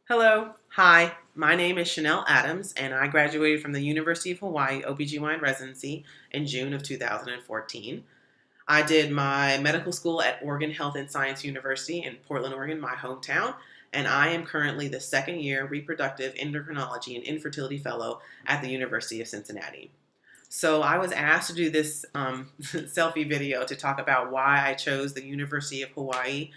Hello. Hi. My name is Shannel Adams, and I graduated from the University of Hawaii Ob-Gyn Residency in June of 2014. I did my medical school at Oregon Health and Science University in Portland, Oregon, my hometown, and I am currently the second year reproductive endocrinology and infertility fellow at the University of Cincinnati. So I was asked to do this selfie video to talk about why I chose the University of Hawaii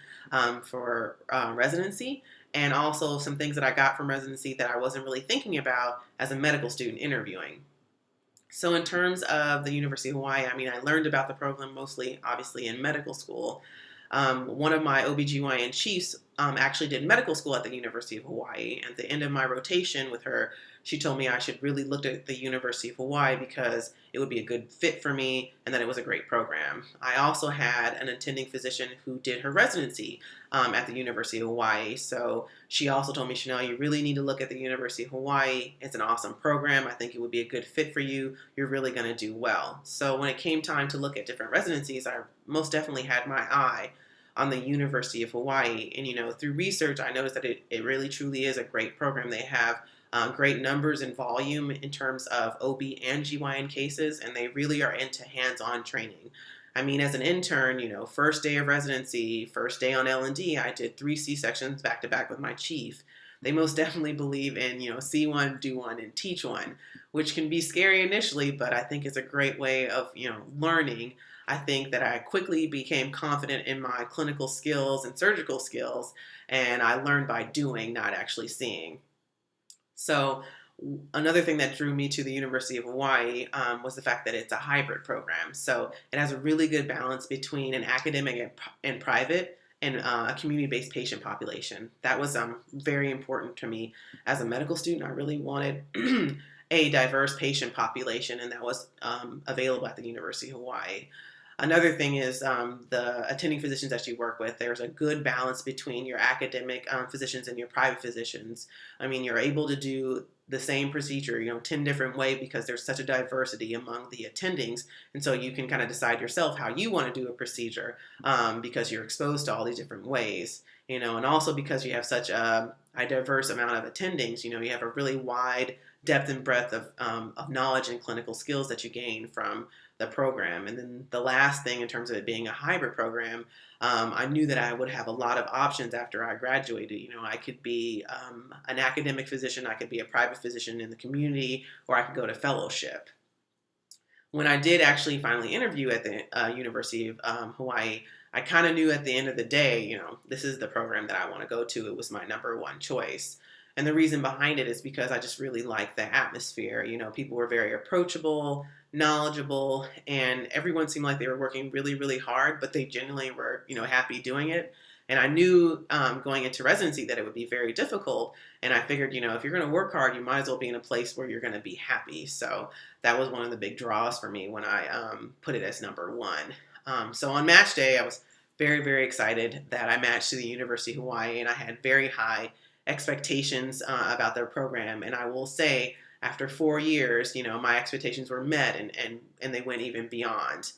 for residency, and also some things that I got from residency that I wasn't really thinking about as a medical student interviewing. So in terms of the University of Hawaii, I learned about the program mostly, obviously, in medical school. One of my OBGYN chiefs actually did medical school at the University of Hawaii. At the end of my rotation with her, she told me I should really look at the University of Hawaii because it would be a good fit for me and that it was a great program. I also had an attending physician who did her residency at the University of Hawaii. So she also told me, Shannel, you really need to look at the University of Hawaii. It's an awesome program. I think it would be a good fit for you. You're really going to do well. So when it came time to look at different residencies, I most definitely had my eye on the University of Hawaii. And, through research, I noticed that it really truly is a great program. They have great numbers and volume in terms of OB and GYN cases, and they really are into hands-on training. As an intern, first day of residency, first day on L&D, I did 3 C-sections back-to-back with my chief. They most definitely believe in, see one, do one, and teach one, which can be scary initially, but I think it's a great way of, learning. I think that I quickly became confident in my clinical skills and surgical skills, and I learned by doing, not actually seeing. So another thing that drew me to the University of Hawaii was the fact that it's a hybrid program. So it has a really good balance between an academic and private and a community-based patient population. That was very important to me as a medical student. I really wanted a diverse patient population, and that was available at the University of Hawaii. Another thing is the attending physicians that you work with. There's a good balance between your academic physicians and your private physicians. You're able to do the same procedure, 10 different ways because there's such a diversity among the attendings. And so you can kind of decide yourself how you want to do a procedure because you're exposed to all these different ways, and also because you have such a diverse amount of attendings, you have a really wide depth and breadth of knowledge and clinical skills that you gain from the program. And then the last thing in terms of it being a hybrid program, I knew that I would have a lot of options after I graduated. I could be an academic physician, I could be a private physician in the community, or I could go to fellowship. When I did actually finally interview at the University of Hawaii, I kind of knew at the end of the day, this is the program that I want to go to. It was my number one choice. And the reason behind it is because I just really like the atmosphere. People were very approachable, knowledgeable, and everyone seemed like they were working really, really hard, but they genuinely were, happy doing it. And I knew going into residency that it would be very difficult. And I figured, if you're going to work hard, you might as well be in a place where you're going to be happy. So that was one of the big draws for me when I put it as number one. So on match day, I was very, very excited that I matched to the University of Hawaii, and I had very high expectations about their program. And I will say, after 4 years, my expectations were met and they went even beyond.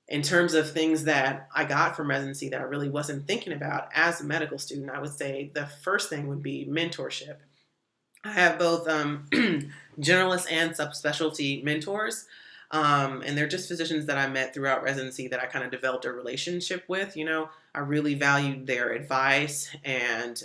In terms of things that I got from residency that I really wasn't thinking about as a medical student, I would say the first thing would be mentorship. I have both generalist and subspecialty mentors. And they're just physicians that I met throughout residency that I kind of developed a relationship with. I really valued their advice and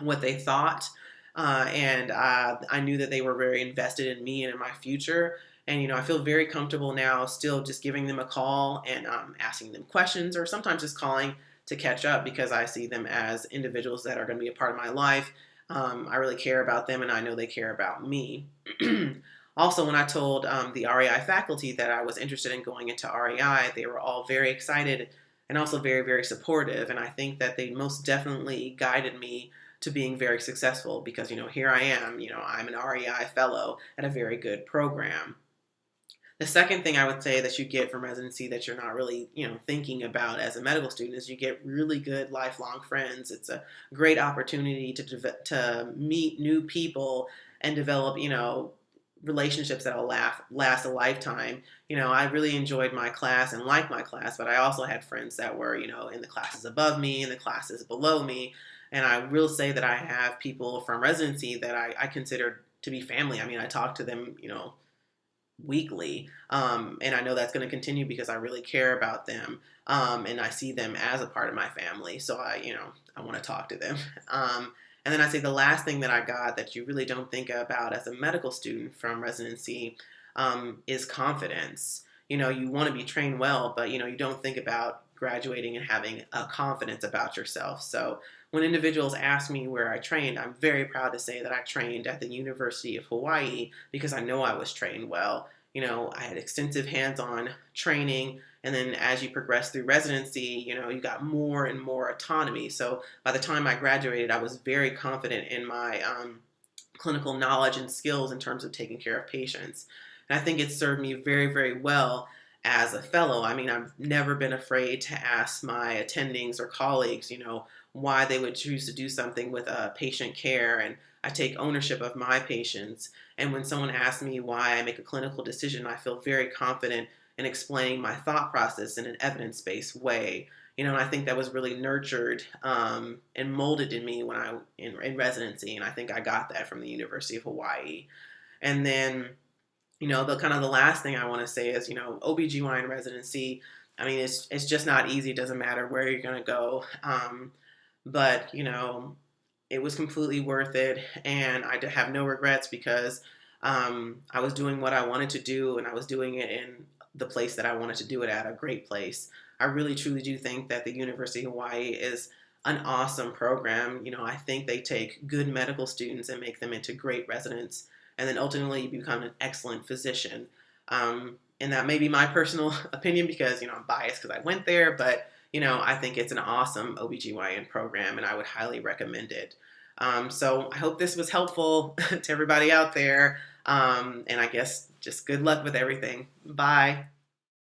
what they thought. And I knew that they were very invested in me and in my future. And, I feel very comfortable now still just giving them a call and asking them questions, or sometimes just calling to catch up because I see them as individuals that are going to be a part of my life. I really care about them, and I know they care about me. Also, when I told the REI faculty that I was interested in going into REI, they were all very excited and also very, very supportive. And I think that they most definitely guided me to being very successful because, here I am, I'm an REI fellow at a very good program. The second thing I would say that you get from residency that you're not really, thinking about as a medical student is you get really good lifelong friends. It's a great opportunity to meet new people and develop, relationships that'll last a lifetime. I really enjoyed my class and liked my class, but I also had friends that were, in the classes above me and the classes below me. And I will say that I have people from residency that I consider to be family. I mean, I talk to them, weekly. And I know that's going to continue because I really care about them. And I see them as a part of my family. So I want to talk to them. And then I say the last thing that I got that you really don't think about as a medical student from residency is confidence. You want to be trained well, but you don't think about graduating and having a confidence about yourself. So when individuals ask me where I trained, I'm very proud to say that I trained at the University of Hawaii because I know I was trained well. I had extensive hands-on training, and then as you progress through residency, you got more and more autonomy. So by the time I graduated, I was very confident in my clinical knowledge and skills in terms of taking care of patients. And I think it served me very, very well as a fellow. I mean, I've never been afraid to ask my attendings or colleagues, why they would choose to do something with patient care, and I take ownership of my patients. And when someone asks me why I make a clinical decision, I feel very confident in explaining my thought process in an evidence-based way. And I think that was really nurtured and molded in me when in residency, and I think I got that from the University of Hawaii. And then, the last thing I want to say is, OB-GYN residency, I mean, it's just not easy. It doesn't matter where you're going to go. But, it was completely worth it. And I have no regrets because I was doing what I wanted to do, and I was doing it in the place that I wanted to do it at, a great place. I really, truly do think that the University of Hawaii is an awesome program. I think they take good medical students and make them into great residents, and then ultimately you become an excellent physician. And that may be my personal opinion because, I'm biased because I went there, but, I think it's an awesome OB-GYN program, and I would highly recommend it. So I hope this was helpful to everybody out there. And I guess just good luck with everything. Bye.